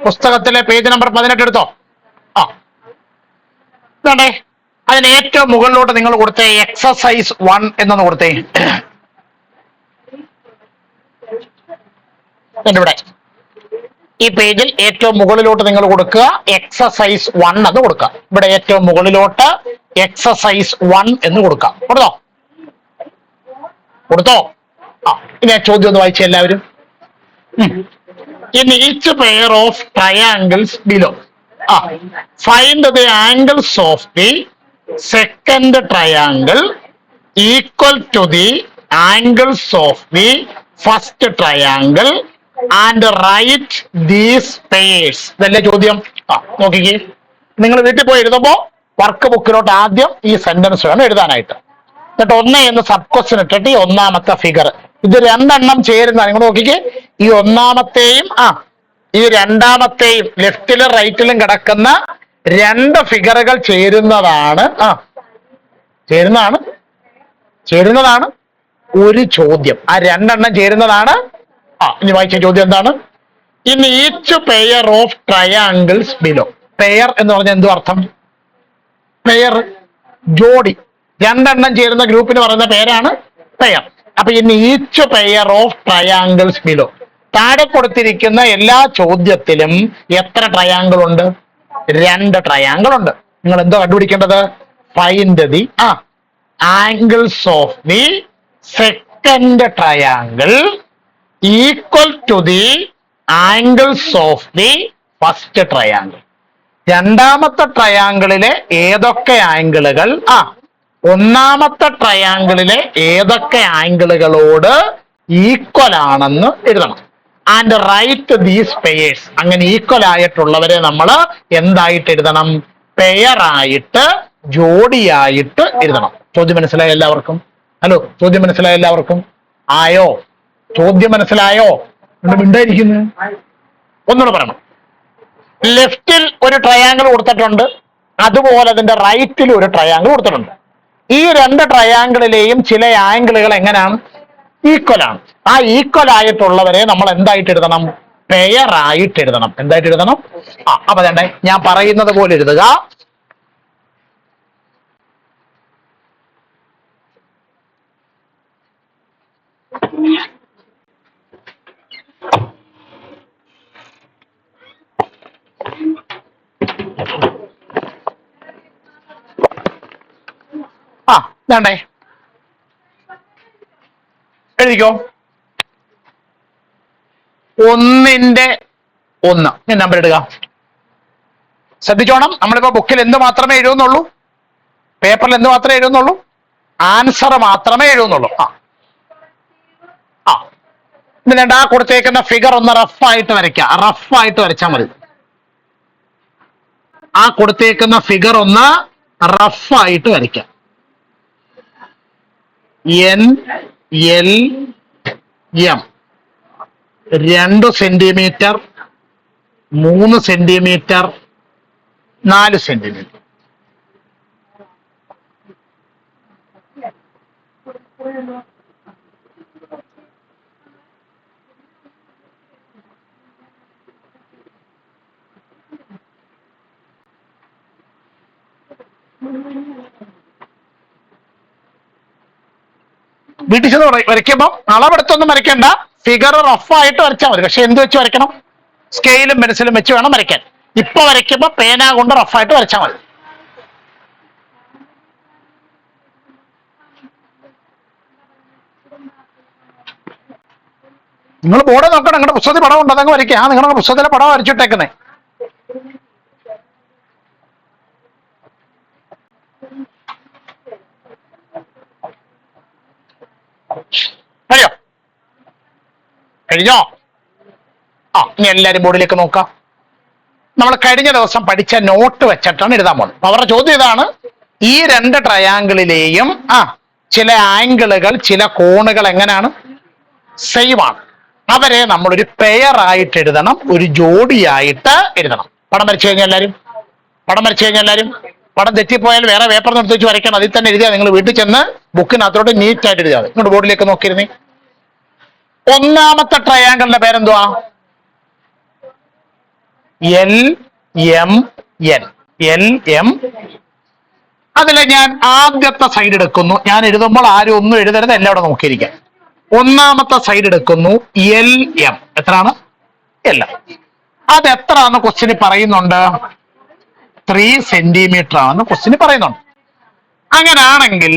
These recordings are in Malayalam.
പുസ്തകത്തിലെ പേജ് നമ്പർ 18 എടുത്തോ. ആ ഇതാണ്ടേ, അതിന് ഏറ്റവും മുകളിലോട്ട് നിങ്ങൾ കൊടുത്തേ എക്സസൈസ് 1 എന്നൊന്ന് കൊടുത്തേ. ഇവിടെ ഈ പേജിൽ ഏറ്റവും മുകളിലോട്ട് നിങ്ങൾ കൊടുക്കുക എക്സസൈസ് 1 എന്ന് കൊടുക്കുക. ഇവിടെ ഏറ്റവും മുകളിലോട്ട് എക്സസൈസ് 1 എന്ന് കൊടുക്കാം. കൊടുത്തോ കൊടുത്തോ ആ ഇനി ആ ചോദ്യം ഒന്ന് വായിച്ച എല്ലാവരും. In each pair of triangles below, find the angles of the second triangle equal to the angles of the first triangle and write these pairs. ഇതല്ലേ ചോദ്യം. നോക്കിക്കേ, നിങ്ങൾ വീട്ടിൽ പോയി എഴുതുമ്പോ വർക്ക് ബുക്കിലോട്ട് ആദ്യം ഈ സെന്റൻസ് വേണം എഴുതാനായിട്ട്. എന്നിട്ട് 1 എന്ന് സബ് ക്വസ്റ്റ്യൻ ഇട്ടിട്ട് ഈ ഒന്നാമത്തെ ഫിഗർ, ഇത് രണ്ടെണ്ണം ചേരുന്ന, നിങ്ങൾ നോക്കിക്കേ, ഈ ഒന്നാമത്തെയും ഈ രണ്ടാമത്തെയും ലെഫ്റ്റിലും റൈറ്റിലും കിടക്കുന്ന രണ്ട് ഫിഗറുകൾ ചേരുന്നതാണ് ചേരുന്നതാണ് ഒരു ചോദ്യം. ആ രണ്ടെണ്ണം ചേരുന്നതാണ്. ഇനി വായിച്ച ചോദ്യം എന്താണ്? In each pair of triangles below. Pair എന്ന് പറഞ്ഞാൽ എന്തു അർത്ഥം? പെയർ, ജോഡി, രണ്ടെണ്ണം ചേരുന്ന ഗ്രൂപ്പിന് പറയുന്ന പേരാണ് പെയർ. അപ്പൊ in each pair of triangles below, താഴെ കൊടുത്തിരിക്കുന്ന എല്ലാ ചോദ്യത്തിലും എത്ര ട്രയാങ്കിൾ ഉണ്ട്? 2 ട്രയാങ്കിൾ ഉണ്ട്. നിങ്ങൾ എന്തോ കണ്ടുപിടിക്കേണ്ടത്? Find the angles of the second triangle equal to the angles of the first triangle. രണ്ടാമത്തെ ട്രയാങ്കിളിലെ ഏതൊക്കെ ആംഗിളുകൾ ഒന്നാമത്തെ ട്രയാങ്കിളിലെ ഏതൊക്കെ ആംഗിളുകളോട് ഈക്വൽ ആണെന്ന് എഴുതണം. And write these pairs. അങ്ങനെ ഈക്വൽ ആയിട്ടുള്ളവരെ നമ്മൾ എന്തായിട്ട് എഴുതണം? പെയറായിട്ട്, ജോഡിയായിട്ട് എഴുതണം. ചോദ്യം മനസ്സിലായോ എല്ലാവർക്കും? ഹലോ, ചോദ്യം മനസ്സിലായോ എല്ലാവർക്കും? ആയോ? ചോദ്യം മനസ്സിലായോ? മിണ്ടായിരിക്കുന്നു, ഒന്നുകൂടെ പറയണം. ലെഫ്റ്റിൽ ഒരു ട്രയാങ്കിൾ കൊടുത്തിട്ടുണ്ട്, അതുപോലെ അതിന്റെ റൈറ്റിൽ ഒരു ട്രയാങ്കിൾ കൊടുത്തിട്ടുണ്ട്. ഈ 2 ട്രയാങ്കിളിലെയും ചില ആംഗിളുകൾ എങ്ങനെയാണ്? ഈക്വൽ ആണ്. ആ ഈക്വൽ ആയിട്ടുള്ളവരെ നമ്മൾ എന്തായിട്ട് എഴുതണം? പെയറായിട്ട് എഴുതണം. എന്തായിട്ട് എഴുതണം? അപ്പൊ വേണ്ടേ, ഞാൻ പറയുന്നത് പോലെ എഴുതുക. വേണ്ടേ, എഴുതിക്കോ. 1ന്റെ 1 ഞാൻ നമ്പർ ഇടുക. ശ്രദ്ധിച്ചോണം, നമ്മളിപ്പോ ബുക്കിൽ എന്ത് മാത്രമേ എഴുതുന്നുള്ളൂ? പേപ്പറിൽ എന്ത് മാത്രമേ എഴുതുന്നുള്ളൂ? ആൻസർ മാത്രമേ എഴുതുന്നുള്ളൂ. എന്നിട്ട് ആ കൊടുത്തേക്കുന്ന ഫിഗർ ഒന്ന് റഫായിട്ട് വരയ്ക്കുക. റഫായിട്ട് വരച്ചാൽ മതി. ആ കൊടുത്തേക്കുന്ന ഫിഗർ ഒന്ന് റഫായിട്ട് വരയ്ക്കുക. N L M 2 centimetre, 3 centimetre, 4 centimetre. വീട്ടിൽ ചെന്ന് വരയ്ക്കുമ്പോൾ അളവെടുത്തൊന്നും വരയ്ക്കണ്ട, ഫിഗർ റഫായിട്ട് വരച്ചാൽ മതി. പക്ഷെ എന്ത് വെച്ച് വരയ്ക്കണം? സ്കെയിലും പെൻസിലും വെച്ച് വേണം വരയ്ക്കാൻ. ഇപ്പൊ വരയ്ക്കുമ്പോൾ പേന കൊണ്ട് റഫായിട്ട് വരച്ചാൽ മതി. നിങ്ങൾ ബോർഡ് നോക്കണം, നിങ്ങളുടെ പുസ്തകത്തിൽ പടം ഉണ്ടോ? അതങ്ങ് വരയ്ക്കുക. നിങ്ങളുടെ പുസ്തകത്തിലെ പടം വരച്ചിട്ടേക്കുന്നേ. അറിയോ? കഴിഞ്ഞോ? ഇനി എല്ലാരും ബോർഡിലേക്ക് നോക്കാം. നമ്മൾ കഴിഞ്ഞ ദിവസം പഠിച്ച നോട്ട് വെച്ചിട്ടാണ് എഴുതാൻ പോകുന്നത്. അപ്പൊ അവരുടെ ചോദ്യം ഇതാണ്: ഈ 2 ട്രയാങ്കിളിലെയും ചില ആംഗിളുകൾ, ചില കോണുകൾ എങ്ങനെയാണ്? സെയിം ആണ്. അവരെ നമ്മളൊരു പെയർ ആയിട്ട് എഴുതണം, ഒരു ജോഡിയായിട്ട് എഴുതണം. പടം വരച്ചു കഴിഞ്ഞാൽ എല്ലാവരും പടം തെറ്റിപ്പോയാൽ വേറെ പേപ്പർ നിർത്തി വെച്ച് വരയ്ക്കണം. അതിൽ തന്നെ എഴുതിയാൽ നിങ്ങൾ വീട്ടിൽ ചെന്ന് ബുക്കിനകത്തോട്ട് നീറ്റായിട്ട് എഴുതിയാൽ മതി. ഇങ്ങോട്ട് ബോർഡിലേക്ക് നോക്കിയിരുന്നേ. ഒന്നാമത്തെ ട്രയാങ്കിളിന്റെ പേരെന്തുവാ? L M N. L M. അതിലെ ഞാൻ ആദ്യത്തെ സൈഡ് എടുക്കുന്നു. ഞാൻ എഴുതുമ്പോൾ ആരും ഒന്നും എഴുതരുത്, എല്ലാം അവിടെ നോക്കിയിരിക്കാം. ഒന്നാമത്തെ സൈഡ് എടുക്കുന്നു. എൽ എം എത്രയാണ്? L M. അത് എത്രയാണെന്ന് ക്വസ്റ്റ്യന് പറയുന്നുണ്ട്? 3 സെന്റിമീറ്റർ ആണെന്ന് ക്വസ്റ്റ്യന് പറയുന്നുണ്ട്. അങ്ങനാണെങ്കിൽ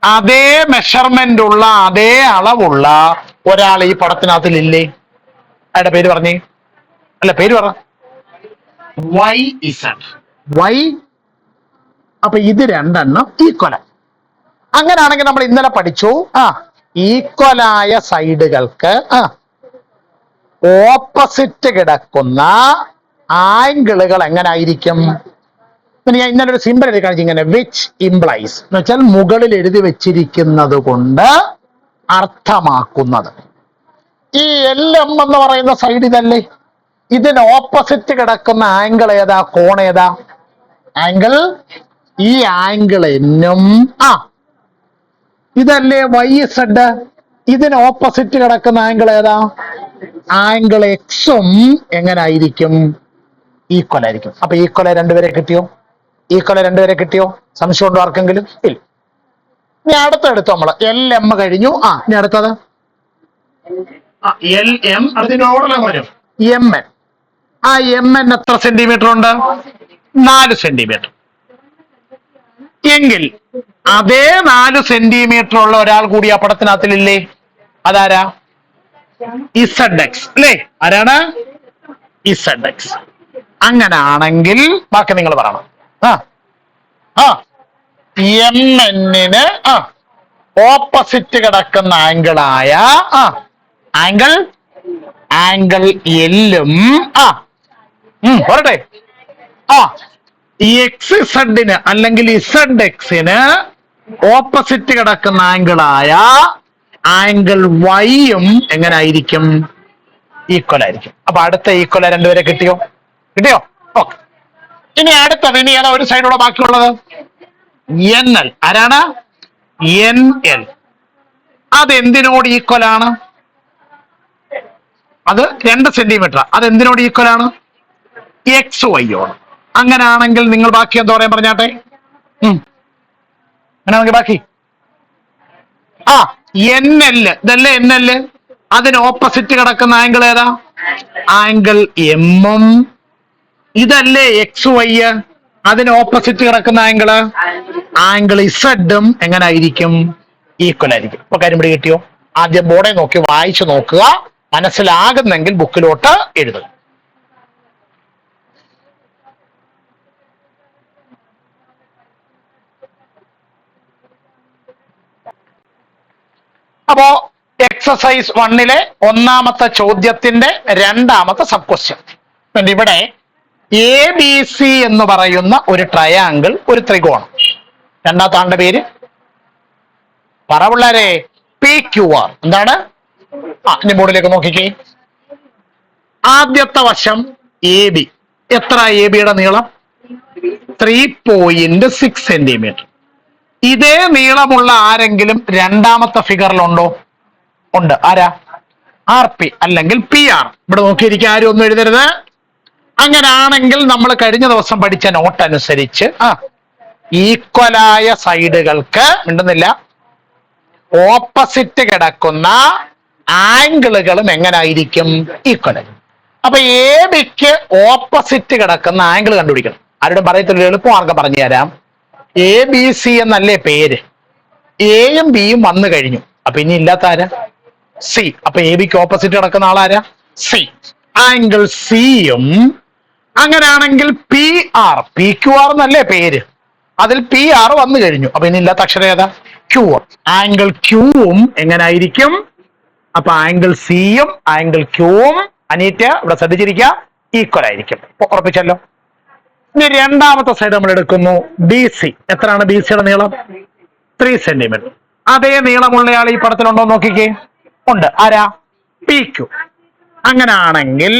അതേ മെഷർമെന്റ് ഉള്ള അതേ അളവുള്ള ഒരാൾ ഈ പടത്തിനകത്തിലില്ലേ? അയാളുടെ പേര് പറഞ്ഞേ. അല്ല, പേര് പറ. Y Z. വൈ. അപ്പൊ ഇത് രണ്ടെണ്ണം ഈക്വല. അങ്ങനാണെങ്കിൽ നമ്മൾ ഇന്നലെ പഠിച്ചു, ഈക്വലായ സൈഡുകൾക്ക് ഓപ്പോസിറ്റ് കിടക്കുന്ന ആംഗിളുകൾ എങ്ങനായിരിക്കും? ഞാൻ ഇന്നലെ ഒരു സിമ്പിൾ എഴുതി കാണിച്ചു, ഇങ്ങനെ വിച്ച് ഇംപ്ലൈസ് എന്ന് വെച്ചാൽ മുകളിൽ എഴുതി വെച്ചിരിക്കുന്നത് കൊണ്ട് അർത്ഥമാക്കുന്നത്. ഈ എൽ എം എന്ന് പറയുന്ന സൈഡ് ഇതല്ലേ? ഇതിന് ഓപ്പോസിറ്റ് കിടക്കുന്ന ആംഗിൾ ഏതാ? കോൺ ഏതാ? ആംഗിൾ. ഈ ആംഗിൾ എന്നും ഇതല്ലേ വൈ സെഡ്? ഇതിന് ഓപ്പോസിറ്റ് കിടക്കുന്ന ആംഗിൾ ഏതാ? ആംഗിൾ എക്സും എങ്ങനായിരിക്കും? ഈക്വൽ ആയിരിക്കും. അപ്പൊ ഈക്വൽ രണ്ടുപേരെ കിട്ടിയോ? ഈക്വൽ രണ്ടുപേരെ കിട്ടിയോ? സംശയം ഉണ്ടോ ആർക്കെങ്കിലും? ഇല്ല. ഇനി അടുത്തെടുത്തു നമ്മള്. എൽ എം കഴിഞ്ഞു. ഇനി അടുത്തത് എൽ എം. അതിനോടുള്ള വരും എം എൻ. എം എൻ എത്ര സെന്റിമീറ്റർ ഉണ്ട്? 4 സെന്റിമീറ്റർ. എങ്കിൽ അതേ 4 സെന്റിമീറ്റർ ഉള്ള ഒരാൾ കൂടി ആ പടത്തിനകത്തിലില്ലേ? അതാരാ? ഇസഡ് എക്സ് അല്ലേ? ആരാണ്? Z X. അങ്ങനാണെങ്കിൽ ബാക്കി നിങ്ങൾ പറയണം. എം എന്നിന് ഓപ്പോസിറ്റ് കിടക്കുന്ന ആംഗിളായ ആംഗിൾ എല്ലും പറട്ടെ എക്സ് ഇസഡിന് അല്ലെങ്കിൽ ഇസഡ് എക്സിന് ഓപ്പോസിറ്റ് കിടക്കുന്ന ആംഗിളായ ആംഗിൾ വൈയും എങ്ങനായിരിക്കും? ഈക്വൽ ആയിരിക്കും. അപ്പൊ അടുത്ത ഈക്വൽ രണ്ടുപേരെ കിട്ടിയോ? കിട്ടിയോ? ഓക്കെ. ഇനി അടുത്തത് ഇനി ഏതാ ഒരു സൈഡോടെ ബാക്കിയുള്ളത്? N L. ആരാണ്? N L. അതെന്തിനോട് ഈക്വൽ ആണ്? അത് 2 സെന്റിമീറ്റർ. അതെന്തിനോട് ഈക്വൽ ആണ്? എക്സ് വൈയോട്. അങ്ങനാണെങ്കിൽ നിങ്ങൾ ബാക്കി എന്താ പറയാൻ പറഞ്ഞാട്ടെ? അങ്ങനെയാണെങ്കിൽ ബാക്കി എൻ എൽ. ഇതല്ലേ എൻ എൽ? അതിന് ഓപ്പോസിറ്റ് കിടക്കുന്ന ആംഗിൾ ഏതാ? ആംഗിൾ എമ്മും. ഇതല്ലേ എക്സ് വൈ? അതിന് ഓപ്പോസിറ്റ് കിടക്കുന്ന ആംഗിള് ആംഗിൾ ഇസഡും എങ്ങനായിരിക്കും? ഈക്വൽ ആയിരിക്കും. ഇപ്പൊ കാര്യം ഇവിടെ കിട്ടിയോ? ആദ്യം ബോർഡെ നോക്കി വായിച്ചു നോക്കുക. മനസ്സിലാകുന്നെങ്കിൽ ബുക്കിലോട്ട് എഴുതുക. അപ്പോ എക്സസൈസ് 1-ലെ ഒന്നാമത്തെ ചോദ്യത്തിന്റെ രണ്ടാമത്തെ സബ് ക്വസ്റ്റ്യൻ. ഇവിടെ എ ബി സി എന്ന് പറയുന്ന ഒരു ട്രയാങ്കിൾ, ഒരു ത്രികോണം. രണ്ടാമത്തെ ആളുടെ പേര് പറ പിള്ളേരെ. P Q R. എന്താണ്? ഇനി ബോർഡിലേക്ക് നോക്കിക്കേ. ആദ്യത്തെ വശം എ ബി. എത്ര എ ബിയുടെ നീളം? 3.6 സെന്റിമീറ്റർ. ഇതേ നീളമുള്ള ആരെങ്കിലും രണ്ടാമത്തെ ഫിഗറിലുണ്ടോ? ഉണ്ട്. ആരാ? ആർ പി അല്ലെങ്കിൽ പി ആർ. ഇവിടെ നോക്കിയിരിക്കുക, ആരും ഒന്നും എഴുതരുത്. അങ്ങനാണെങ്കിൽ നമ്മൾ കഴിഞ്ഞ ദിവസം പഠിച്ച നോട്ട് അനുസരിച്ച് ഈക്വലായ സൈഡുകൾക്ക് മിണ്ടുന്നില്ല ഓപ്പോസിറ്റ് കിടക്കുന്ന ആംഗിളുകളും എങ്ങനായിരിക്കും? ഈക്വൽ. അപ്പൊ എ ബിക്ക് ഓപ്പോസിറ്റ് കിടക്കുന്ന ആംഗിൾ കണ്ടുപിടിക്കണം. ആരോടും പറയത്തില്ല, എളുപ്പമാർഗം പറഞ്ഞു തരാം. എ ബി സി എന്നല്ലേ പേര്? എയും ബിയും വന്നു കഴിഞ്ഞു. അപ്പൊ ഇനി ഇല്ലാത്ത ആരാ? സി. അപ്പൊ എ ബിക്ക് ഓപ്പോസിറ്റ് കിടക്കുന്ന ആളാരാ? സി. ആംഗിൾ സിയും. അങ്ങനെയാണെങ്കിൽ P R. P Q R എന്നല്ലേ പേര്? അതിൽ പി ആർ വന്നു കഴിഞ്ഞു. അപ്പൊ ഇനി ഇല്ലാത്ത അക്ഷരം ഏതാ? ക്യൂ. ആംഗിൾ ക്യൂവും എങ്ങനായിരിക്കും? അപ്പൊ ആംഗിൾ സിയും ആംഗിൾ ക്യൂവും അനീറ്റ ഇവിടെ ശ്രദ്ധിച്ചിരിക്കുക, ഈക്വൽ ആയിരിക്കും. ഉറപ്പിച്ചല്ലോ. ഇനി രണ്ടാമത്തെ സൈഡ് നമ്മൾ എടുക്കുന്നു. B C. എത്രയാണ് ബി സിയുടെ നീളം? 3 സെന്റിമീറ്റർ. അതേ നീളമുള്ളയാൾ ഈ പടത്തിലുണ്ടോ നോക്കിക്കേ. ഉണ്ട്. ആരാ? P Q. അങ്ങനാണെങ്കിൽ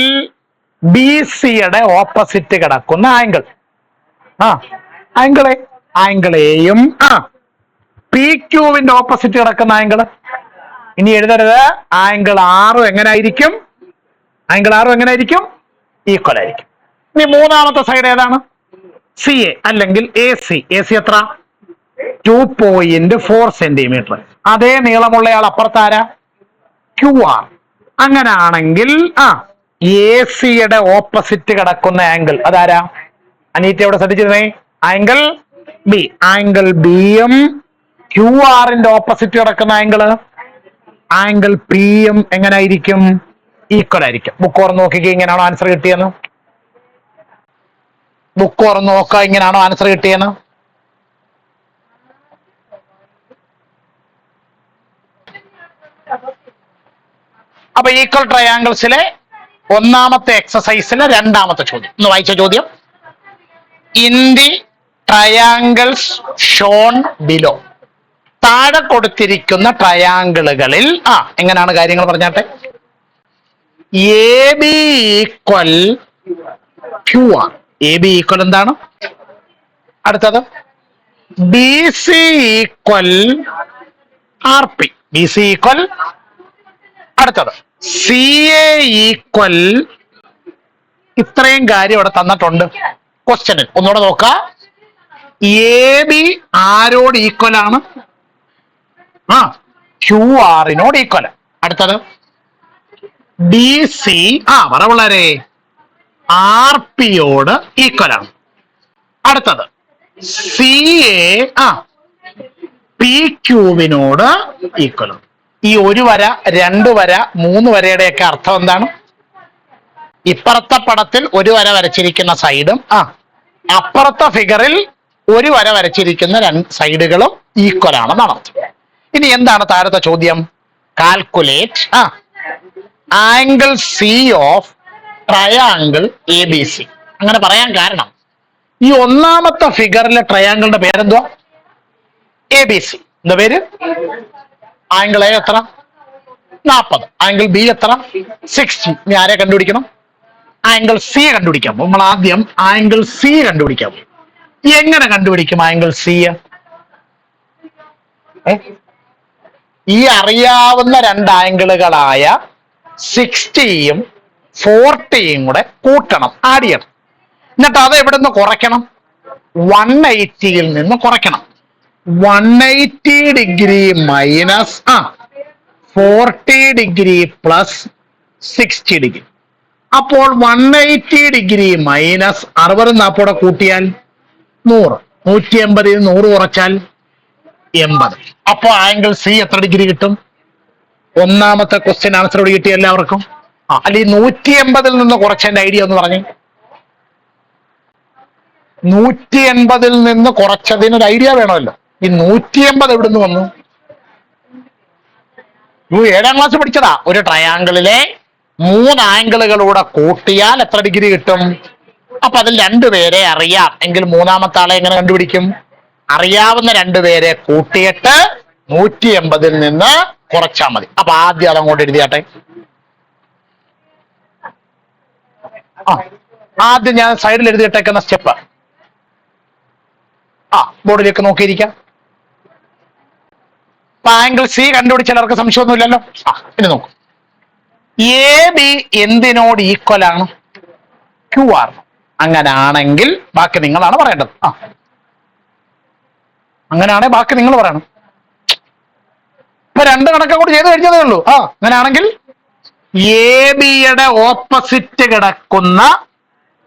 ബി സിയുടെ ഓപ്പോസിറ്റ് കിടക്കുന്ന ആംഗിൾ ആംഗിൾ എയും പി ക്യൂവിന്റെ ഓപ്പോസിറ്റ് കിടക്കുന്ന ഇനി എഴുതരുത്. ആംഗിൾ ആറും എങ്ങനായിരിക്കും? ആംഗിൾ ആറും എങ്ങനായിരിക്കും? ഈക്വൽ ആയിരിക്കും. ഇനി മൂന്നാമത്തെ സൈഡ് ഏതാണ്? സി എ അല്ലെങ്കിൽ എ സി. എ സി എത്ര? 2.4 സെന്റിമീറ്റർ. അതേ നീളമുള്ളയാൾ അപ്പുറത്താരാ? Q R. അങ്ങനാണെങ്കിൽ എ സിയുടെ ഓപ്പോസിറ്റ് കിടക്കുന്ന ആംഗിൾ അതാരാ? അനീറ്റ എവിടെ ശ്രദ്ധിച്ചിരുന്നേ? Angle B. ആംഗിൾ ബിയും ക്യു ആറിന്റെ ഓപ്പോസിറ്റ് കിടക്കുന്ന ആംഗിൾ പി യും എങ്ങനായിരിക്കും? ഈക്വൽ ആയിരിക്കും. ബുക്ക് ഓർന്ന് നോക്കിക്കേ, ഇങ്ങനെയാണോ ആൻസർ കിട്ടിയെന്ന്? ബുക്ക് ഓർന്ന് നോക്കുക, ഇങ്ങനെയാണോ ആൻസർ കിട്ടിയെന്ന്? അപ്പൊ ഈക്വൽ ട്രയാങ്കിൾസിലെ ഒന്നാമത്തെ എക്സസൈസിലെ രണ്ടാമത്തെ ചോദ്യം ഒന്ന് വായിച്ച ചോദ്യം. In the triangles shown below. താഴെ കൊടുത്തിരിക്കുന്ന ട്രയാങ്കിളുകളിൽ എങ്ങനെയാണ് കാര്യങ്ങൾ പറഞ്ഞാട്ടെ. A B equal Q R. A B equal എന്താണ്? അടുത്തത് B C equal R P. B C equal. അടുത്തത് സി എ ഈക്വൽ. ഇത്രയും കാര്യം ഇവിടെ തന്നിട്ടുണ്ട് ക്വസ്റ്റ്യനിൽ. ഒന്നുകൂടെ നോക്ക. എ ബി ആരോട് ഈക്വൽ ആണ്? ക്യു ആറിനോട് ഈക്വൽ. അടുത്തത് ഡി സി പറ വളരെ ആർ പിയോട് ഈക്വൽ ആണ്. അടുത്തത് സി എ പി ക്യൂവിനോട് ഈക്വൽ ആണ്. ഈ ഒരു വര, രണ്ട് വര, മൂന്ന് വരയുടെയൊക്കെ അർത്ഥം എന്താണ്? ഇപ്പുറത്തെ പടത്തിൽ ഒരു വര വരച്ചിരിക്കുന്ന സൈഡും അപ്പുറത്തെ ഫിഗറിൽ ഒരു വര വരച്ചിരിക്കുന്ന രണ്ട് സൈഡുകളും ഈക്വൽ ആണെന്നാണ് അർത്ഥം. ഇനി എന്താണ് താഴത്തെ ചോദ്യം? Calculate angle C of triangle A B C. അങ്ങനെ പറയാൻ കാരണം ഈ ഒന്നാമത്തെ ഫിഗറിലെ ട്രയാങ്കിളിന്റെ പേരെന്തുവാ? A B C. എന്താ പേര്? ആംഗിൾ എ എത്ര? 40. ആംഗിൾ ബി എത്ര? 60. ഇനി ആരെ കണ്ടുപിടിക്കണം? ആംഗിൾ സി കണ്ടുപിടിക്കാം. നമ്മൾ ആദ്യം ആംഗിൾ സി കണ്ടുപിടിക്കാം. എങ്ങനെ കണ്ടുപിടിക്കും ആംഗിൾ സി? ഈ അറിയാവുന്ന രണ്ട് ആംഗിളുകളായ 60യും 40യും കൂടെ കൂട്ടണം, ആഡ് ചെയ്യണം. എന്നിട്ട് അത് എവിടെ നിന്ന് കുറയ്ക്കണം? 180യിൽ നിന്ന് കുറയ്ക്കണം. 180 degree minus 40 degree plus 60 degree. അപ്പോൾ 180 ഡിഗ്രി മൈനസ് 60 40 കൂട്ടിയാൽ 100. 180ൽ 100 കുറച്ചാൽ 80. അപ്പൊ ആംഗിൾ സി എത്ര ഡിഗ്രി കിട്ടും? ഒന്നാമത്തെ ക്വസ്റ്റ്യൻ ആൻസറോട് കിട്ടി എല്ലാവർക്കും. അല്ലെ 180ൽ നിന്ന് കുറച്ചതിന്റെ ഐഡിയ ഒന്ന് പറഞ്ഞേ. 180ൽ നിന്ന് കുറച്ചതിനൊരു ഐഡിയ വേണമല്ലോ. ഈ 180 എവിടുന്ന് വന്നു? 7ാം ക്ലാസ് പഠിച്ചതാ. ഒരു ട്രയാങ്കിളിലെ 3 ആംഗിളുകളൂടെ കൂട്ടിയാൽ എത്ര ഡിഗ്രി കിട്ടും? അപ്പൊ അതിൽ രണ്ടുപേരെ അറിയാം എങ്കിൽ മൂന്നാമത്തെ ആളെ എങ്ങനെ കണ്ടുപിടിക്കും? അറിയാവുന്ന രണ്ടുപേരെ കൂട്ടിയിട്ട് 180ൽ നിന്ന് കുറച്ചാൽ മതി. അപ്പൊ ആദ്യം അതങ്ങോട്ട് എഴുതിയാട്ടെ. ആദ്യം ഞാൻ സൈഡിൽ എഴുതിയിട്ടേക്കുന്ന സ്റ്റെപ്പ് ബോർഡിലേക്ക് നോക്കിയിരിക്കാം. അപ്പൊ ആംഗിൾ സി കണ്ടുപിടിച്ച എല്ലാവർക്കും സംശയമൊന്നുമില്ലല്ലോ. ഇനി നോക്കൂ. എ ബി എന്തിനോട് ഈക്വൽ ആണ്? Q R. അങ്ങനാണെങ്കിൽ ബാക്കി നിങ്ങളാണ് പറയേണ്ടത്. അങ്ങനെയാണെങ്കിൽ ബാക്കി നിങ്ങൾ പറയണം. ഇപ്പൊ രണ്ട് കണക്കും കൂടി ചെയ്ത് കഴിഞ്ഞതേ ഉള്ളൂ. അങ്ങനെയാണെങ്കിൽ എ ബിയുടെ ഓപ്പോസിറ്റ് കിടക്കുന്ന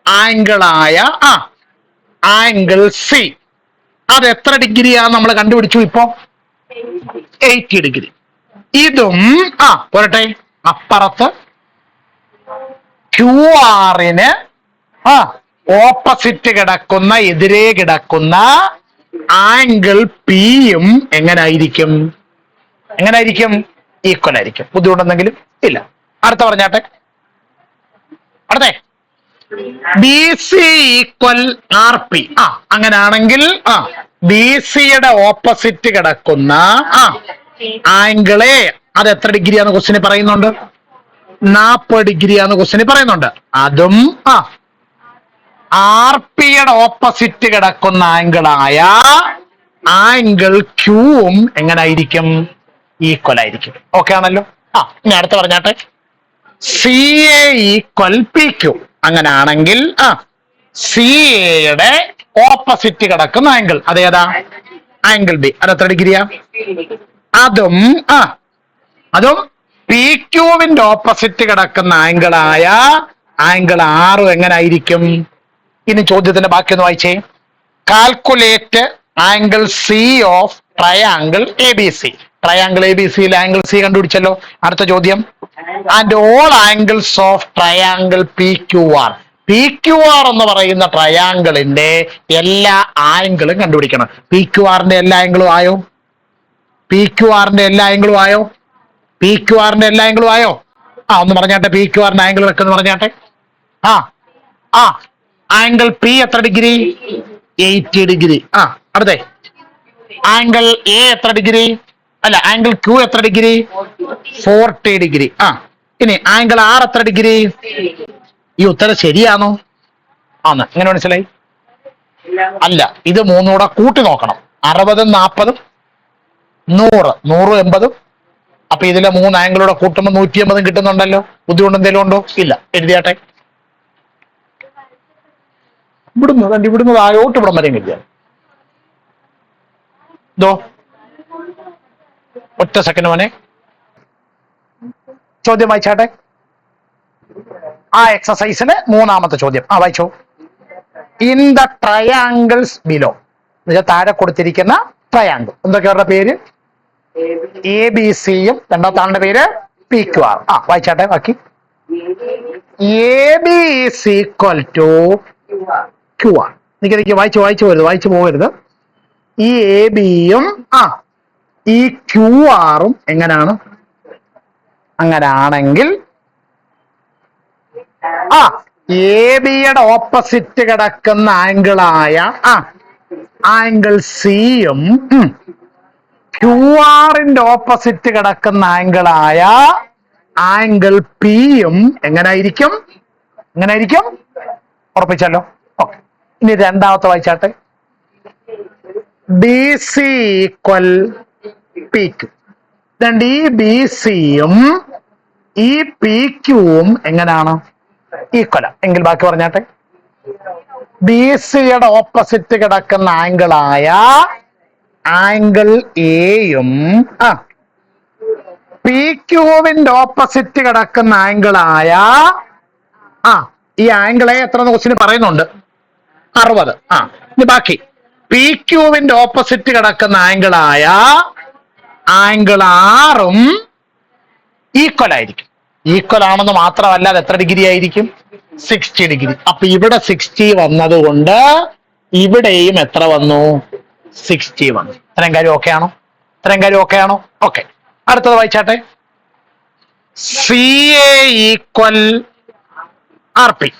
ആംഗിളായ ആംഗിൾ സി അത് എത്ര ഡിഗ്രിയാന്ന് നമ്മൾ കണ്ടുപിടിച്ചു. ഇപ്പോ 80 ഡിഗ്രി. ഇതും പോരട്ടെ. അപ്പുറത്ത് ക്യു ആറിന് ഓപ്പോസിറ്റ് കിടക്കുന്ന, എതിരെ കിടക്കുന്ന ആംഗിൾ പിയും എങ്ങനായിരിക്കും? ഈക്വൽ ആയിരിക്കും. ബുദ്ധിമുട്ടെന്തെങ്കിലും ഇല്ല. അടുത്ത പറഞ്ഞാട്ടെ. അടുത്തേ B C equal R P. അങ്ങനാണെങ്കിൽ ബി സിയുടെ ഓപ്പോസിറ്റ് കിടക്കുന്ന ആംഗിളെ അത് എത്ര ഡിഗ്രിയാന്ന് ക്വസ്റ്റിന് പറയുന്നുണ്ട്? 40 ഡിഗ്രിയാന്ന് ക്വസ്റ്റിന് പറയുന്നുണ്ട്. അതും ആർ പിയുടെ ഓപ്പോസിറ്റ് കിടക്കുന്ന ആംഗിളായ ആംഗിൾ ക്യൂവും എങ്ങനായിരിക്കും? ഈക്വൽ ആയിരിക്കും. ഓക്കെ ആണല്ലോ. ഇനി അടുത്ത പറഞ്ഞാട്ടെ. C A equal P Q. അങ്ങനാണെങ്കിൽ സി എയുടെ ഓപ്പോസിറ്റ് കിടക്കുന്ന ആംഗിൾ അതേതാ? Angle B. അത് എത്ര ഡിഗ്രിയാ? അതും അതും പി ക്യൂവിന്റെ ഓപ്പോസിറ്റ് കിടക്കുന്ന ആംഗിളായ ആംഗിൾ ആറും എങ്ങനായിരിക്കും? ഇനി ചോദ്യത്തിന്റെ ബാക്കി ഒന്ന് വായിച്ചേ. Calculate angle C of triangle A B C. Triangle A B സിയിൽ ആംഗിൾ സി കണ്ടുപിടിച്ചല്ലോ. അടുത്ത ചോദ്യം. And all angles of triangle P Q R. P Q R എന്ന് പറയുന്ന ട്രയാംഗിളിന്റെ എല്ലാ ആംഗിളും കണ്ടുപിടിക്കണം. പി ക്യു ആറിന്റെ എല്ലാ ആംഗിളും ആയോ? പി ക്യു ആറിന്റെ എല്ലാ ആംഗിളും ആയോ? പി ക്യു ആറിന്റെ എല്ലാ ആംഗിളും ആയോ? ഒന്ന് പറഞ്ഞാട്ടെ. പി ക്യു ആറിന്റെ ആംഗിൾ വെക്കെന്ന് പറഞ്ഞാട്ടെ. ആംഗിൾ പി എത്ര ഡിഗ്രി? 80 ഡിഗ്രി. അടുത്തേ ആംഗിൾ എ എത്ര ഡിഗ്രി? അല്ല, ആംഗിൾ ക്യൂ എത്ര ഡിഗ്രി? 40 ഡിഗ്രി. ഇനി ആംഗിൾ ആർ എത്ര ഡിഗ്രി? ഈ ഉത്തരം ശരിയാണോ? എങ്ങനെ മനസ്സിലായി? അല്ല, ഇത് മൂന്നും കൂടെ കൂട്ടി നോക്കണം. 60 40 100 100 80. അപ്പൊ ഇതിലെ 3 ആംഗിളൂടെ കൂട്ടുമ്പോൾ 180 കിട്ടുന്നുണ്ടല്ലോ. ബുദ്ധിമുട്ട് എന്തെങ്കിലും ഉണ്ടോ? ഇല്ല. എഴുതിയാട്ടെ. ഇവിടുന്ന് താഴോട്ട് ഇവിടം വരെയും കിട്ടിയ ഒറ്റ സെക്കൻഡ് മോനെ. ചോദ്യം വായിച്ചാട്ടെ. എക്സസൈസിന് 3ാമത്തെ ചോദ്യം വായിച്ചോ. In the triangles below. താഴെ കൊടുത്തിരിക്കുന്ന ട്രയാംഗിൾ എന്തൊക്കെ അവരുടെ പേര്? എ ബി സിയും രണ്ടാമത്തെ ആളുടെ പേര് പി ക്യു ആർ. വായിച്ചാട്ടെ ബാക്കി. A B is equal to Q R. നിക്ക് വായിച്ചു പോകരുത്. ഈ എ ബിയും ഈ ക്യു ആറും എങ്ങനെയാണ്? അങ്ങനാണെങ്കിൽ എ ബിയുടെ ഓപ്പോസിറ്റ് കിടക്കുന്ന ആംഗിളായ ആംഗിൾ സിയും ക്യു ആറിന്റെ ഓപ്പോസിറ്റ് കിടക്കുന്ന ആംഗിളായ ആംഗിൾ പിയും എങ്ങനായിരിക്കും? ഉറപ്പിച്ചല്ലോ. ഓക്കെ. ഇനി രണ്ടാമത്തെ വായിച്ചാട്ടെ. B C equal P Q. ഈ ബി സിയും ഈ പി ക്യൂവും എങ്ങനെയാണ്? ഈക്വല. എങ്കിൽ ബാക്കി പറഞ്ഞാട്ടെ. ബി സിയുടെ ഓപ്പോസിറ്റ് കിടക്കുന്ന ആംഗിളായ ആംഗിൾ എയും പി ക്യൂവിന്റെ ഓപ്പോസിറ്റ് കിടക്കുന്ന ആംഗിളായ ഈ ആംഗിൾ എ എത്ര ക്വസ്റ്റിന് പറയുന്നുണ്ട്? 60. ഇനി ബാക്കി പി ക്യൂവിന്റെ ഓപ്പോസിറ്റ് കിടക്കുന്ന ആംഗിളായ ആംഗിൾ ആറും ഈക്വൽ ആയിരിക്കും. ഈക്വൽ ആണെന്ന് മാത്രമല്ല, അത് എത്ര ഡിഗ്രി ആയിരിക്കും? 60 ഡിഗ്രി. അപ്പൊ ഇവിടെ 60 വന്നത് കൊണ്ട് ഇവിടെയും എത്ര വന്നു? 60 വന്നു. ഇത്രയും കാര്യം ഓക്കെ ആണോ? ഓക്കെ. അടുത്തത് വായിച്ചാട്ടെ. C A equal R P.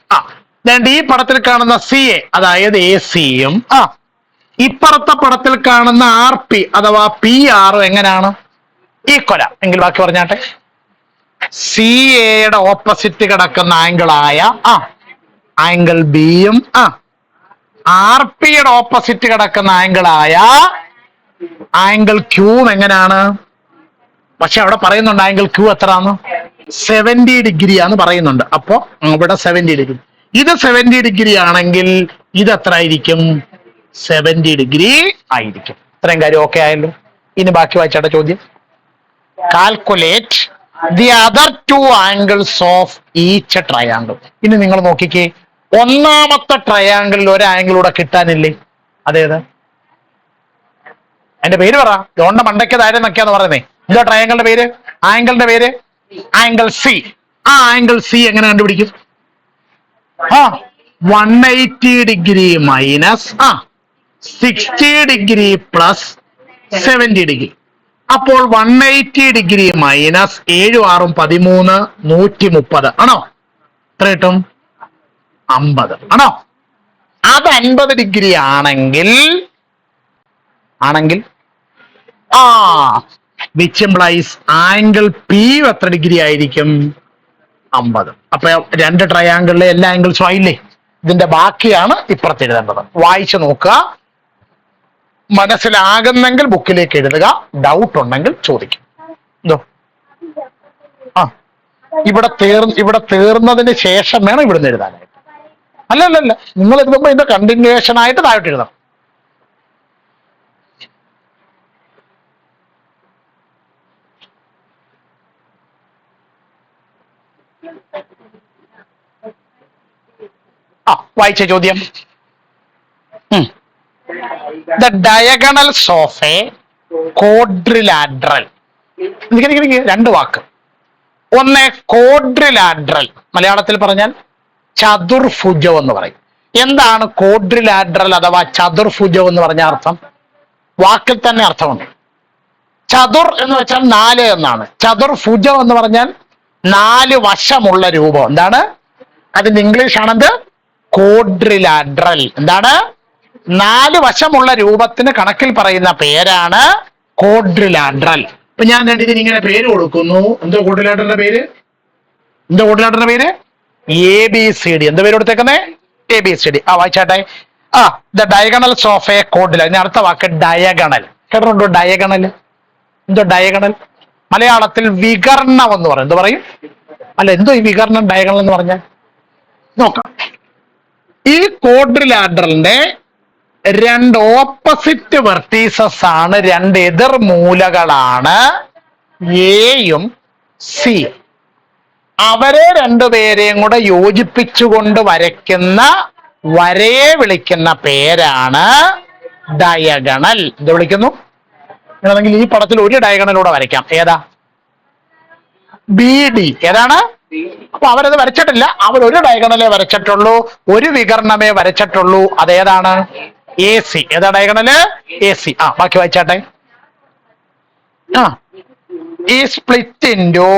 ഈ പടത്തിൽ കാണുന്ന സി എ അതായത് എ സിയും ഇപ്പുറത്തെ പടത്തിൽ കാണുന്ന ആർ പി അഥവാ പി ആറും എങ്ങനെയാണ്? ഈക്വല. എങ്കിൽ ബാക്കി പറഞ്ഞാട്ടെ. സി എയുടെ ഓപ്പോസിറ്റ് കിടക്കുന്ന ആംഗിളായ ആംഗിൾ ബിയും ആർ പിയുടെ ഓപ്പോസിറ്റ് കിടക്കുന്ന ആംഗിളായ ആംഗിൾ ക്യൂവും എങ്ങനെയാണ്? പക്ഷെ അവിടെ പറയുന്നുണ്ട് ആംഗിൾ ക്യൂ എത്രയാണ്? 70 ഡിഗ്രിയാന്ന് പറയുന്നുണ്ട്. അപ്പോ അവിടെ 70 ഡിഗ്രി. ഇത് 70 ഡിഗ്രി ആണെങ്കിൽ ഇത് എത്ര ആയിരിക്കും? 70 ഡിഗ്രി ആയിരിക്കും. ഇത്രയും കാര്യം ഓക്കെ ആയല്ലോ. ഇനി ബാക്കി വായിച്ചാട്ടെ ചോദ്യം. Calculate the other 2 angles of each triangle. ഇനി നിങ്ങൾ നോക്കിക്കേ. ഒന്നാമത്തെ ട്രയാംഗിളിൽ ഒരു ആംഗിളൂടെ കിട്ടാനില്ലേ? അതേത്? അതിന്റെ പേര് പറ. ജോണിന്റെ മണ്ടയ്ക്ക് താഴെ നിൽക്കാന്ന് പറയുന്നേ. എന്താ ട്രയാംഗിളിന്റെ പേര്? ആംഗിളിന്റെ പേര് ആംഗിൾ സി. ആംഗിൾ സി എങ്ങനെ കണ്ടുപിടിക്കും? 180 degree minus 60 degree plus 70 degree. അപ്പോൾ 180 ഡിഗ്രി മൈനസ് 7 6 13 130 ആണോ? എത്ര കിട്ടും? 50 ആണോ? അത് 50 ഡിഗ്രി ആണെങ്കിൽ വിച്ച് ഇംപ്ലൈസ് ആംഗിൾ പി എത്ര ഡിഗ്രി ആയിരിക്കും? 50. അപ്പൊ 2 ട്രയാംഗിളിലെ എല്ലാ ആംഗിൾസും ആയില്ലേ? ഇതിന്റെ ബാക്കിയാണ് ഇപ്പുറത്ത് എഴുതേണ്ടത്. വായിച്ചു നോക്കുക. മനസ്സിലാകുന്നെങ്കിൽ ബുക്കിലേക്ക് എഴുതുക. ഡൗട്ട് ഉണ്ടെങ്കിൽ ചോദിക്കും. എന്തോ ആ ഇവിടെ തീർന്നതിന് ശേഷം വേണം ഇവിടുന്ന് എഴുതാനായിട്ട്. അല്ലല്ല, നിങ്ങൾ എഴുതുമ്പോൾ ഇതിന്റെ കണ്ടിന്യൂവേഷൻ ആയിട്ട് താഴോട്ട് എഴുതണം. വായിച്ച ചോദ്യം. The diagonals of a quadrilateral. രണ്ട് വാക്ക്. ഒന്ന് ക്വാഡ്രിലാറ്ററൽ, മലയാളത്തിൽ പറഞ്ഞാൽ ചതുർഭുജം എന്ന് പറയും. എന്താണ് ക്വാഡ്രിലാറ്ററൽ അഥവാ ചതുർഭുജം എന്ന് പറഞ്ഞ അർത്ഥം? വാക്കിൽ തന്നെ അർത്ഥമുണ്ട്. ചതുർ എന്ന് വെച്ചാൽ 4 എന്നാണ്. ചതുർഭുജം എന്ന് പറഞ്ഞാൽ 4 വശമുള്ള രൂപം. എന്താണ് അതിന്റെ ഇംഗ്ലീഷ് ആണെന്ത്? ക്വാഡ്രിലാറ്ററൽ. എന്താണ്? 4 വശമുള്ള രൂപത്തിന് കണക്കിൽ പറയുന്ന പേരാണ് ക്വാഡ്രിലാറ്ററൽ. ഇപ്പൊ ഞാൻ ഇതിന് ഇങ്ങനെ പേര് കൊടുക്കുന്നു. എന്തോ ക്വാഡ്രിലാറ്ററിന്റെ പേര്? എന്തോ ക്വാഡ്രിലാറ്ററിന്റെ പേര്? ABCD. എന്ത് പേര് കൊടുത്തേക്കുന്നേ? ABCD. വായിച്ചാട്ടെ. The diagonals of a quadrilateral. ഇനി അടുത്ത വാക്ക് ഡയഗണൽ. കേട്ടിട്ടുണ്ടോ ഡയഗണൽ? എന്തോ ഡയഗണൽ? മലയാളത്തിൽ വികർണം എന്ന് പറയും. എന്ത് പറയും? അല്ല, എന്തോ ഈ വികർണം ഡയഗണൽ എന്ന് പറഞ്ഞാൽ? നോക്കാം. ഈ ക്വാഡ്രിലാറ്ററലിന്റെ 2 ഓപ്പോസിറ്റ് വെർട്ടീസസ് ആണ്, 2 എതിർ മൂലകളാണ് എയും സിയും. അവരെ രണ്ടുപേരെയും കൂടെ യോജിപ്പിച്ചുകൊണ്ട് വരയ്ക്കുന്ന വരയെ വിളിക്കുന്ന പേരാണ് ഡയഗണൽ. എന്ത് വിളിക്കുന്നു? വേണമെങ്കിൽ ഈ പടത്തിൽ ഒരു ഡയഗണലൂടെ വരയ്ക്കാം. ഏതാ? BD. ഏതാണ്? അപ്പൊ അവരത് വരച്ചിട്ടില്ല. അവരൊരു ഡയഗണലേ വരച്ചിട്ടുള്ളൂ, ഒരു വികർണമേ വരച്ചിട്ടുള്ളൂ. അതേതാണ്? AC. ഏതാ ഡയഗണല്? AC. ബാക്കി വായിച്ചാട്ടെ. ഈ split into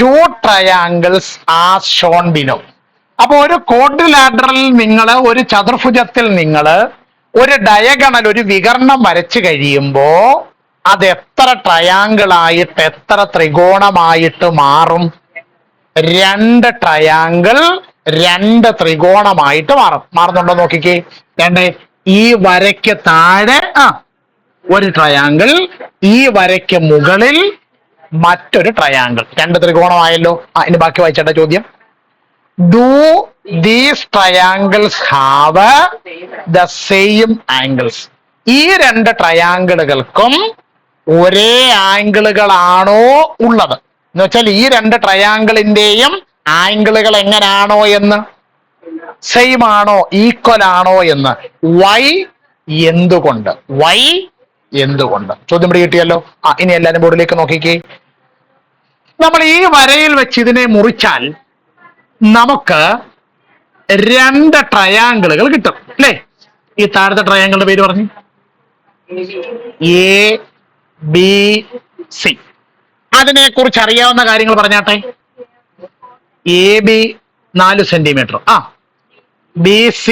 2 triangles as shown below. അപ്പൊ ഒരു ക്വാഡ്രിലാറ്ററലിൽ നിങ്ങൾ, ഒരു ചതുർഭുജത്തിൽ നിങ്ങൾ ഒരു ഡയഗണൽ, ഒരു വികർണം വരച്ചു കഴിയുമ്പോ അത് എത്ര ട്രയാങ്കിൾ ആയിട്ട്, എത്ര ത്രികോണമായിട്ട് മാറും? 2 ട്രയാങ്കിൾ 2 ത്രികോണമായിട്ട് മാറും. മാറുന്നുണ്ടോ നോക്കിക്കേ. ഈ വരയ്ക്ക് താഴെ ഒരു ട്രയാങ്കിൾ, ഈ വരയ്ക്ക് മുകളിൽ മറ്റൊരു ട്രയാങ്കിൾ. 2 ത്രികോണമായല്ലോ. ഇനി ബാക്കി വായിച്ചേട്ട ചോദ്യം. Do these triangles have the same angles? ഈ 2 ട്രയാങ്കിളുകൾക്കും ഒരേ ആംഗിളുകളാണോ ഉള്ളത്? എന്ന് വെച്ചാൽ ഈ 2 ട്രയാങ്കിളിന്റെയും ആംഗിളുകൾ എങ്ങനാണോ എന്ന്, സെയിം ആണോ, ഈക്വൽ ആണോ എന്ന്. വൈ എന്തുകൊണ്ട്? വൈ എന്തുകൊണ്ട്? ചോദ്യം പിടി കിട്ടിയല്ലോ. ഇനി എല്ലാരും ബോർഡിലേക്ക് നോക്കിക്കേ. നമ്മൾ ഈ വരയിൽ വെച്ച് ഇതിനെ മുറിച്ചാൽ നമുക്ക് 2 ട്രയാങ്കിളുകൾ കിട്ടും, അല്ലേ? ഈ താഴത്തെ ട്രയാങ്കിളുടെ പേര് പറഞ്ഞു. ABC. അതിനെ കുറിച്ച് അറിയാവുന്ന കാര്യങ്ങൾ പറഞ്ഞാട്ടെ. AB 4 centimetre, BC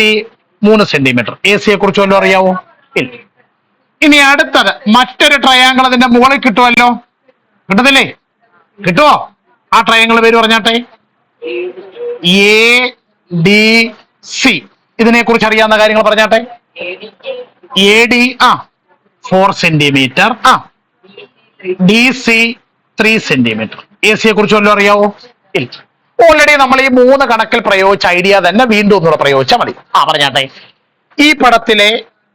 3 centimetre. AC യെ കുറിച്ച് വല്ലതും അറിയാവോ? ഇല്ല. ഇനി അടുത്തത് മറ്റൊരു ട്രയാങ്കിൾ അതിന്റെ മുകളിൽ കിട്ടുമല്ലോ. കിട്ടത്തില്ലേ? കിട്ടുമോ? ആ ട്രയാങ്കിൾ പേര് പറഞ്ഞാട്ടെ. ADC. ഇതിനെ കുറിച്ച് അറിയാവുന്ന കാര്യങ്ങൾ പറഞ്ഞാട്ടെ. AD 4 centimetre, DC 3 centimetre. AC യെ കുറിച്ച് വല്ലതും അറിയാവോ? ഇല്ല. ഓൾറെഡി നമ്മൾ ഈ 3 കണക്കിൽ പ്രയോഗിച്ച ഐഡിയ തന്നെ വീണ്ടും ഒന്നുകൂടെ പ്രയോഗിച്ചാൽ മതി. പറഞ്ഞാട്ടെ. ഈ പടത്തിലെ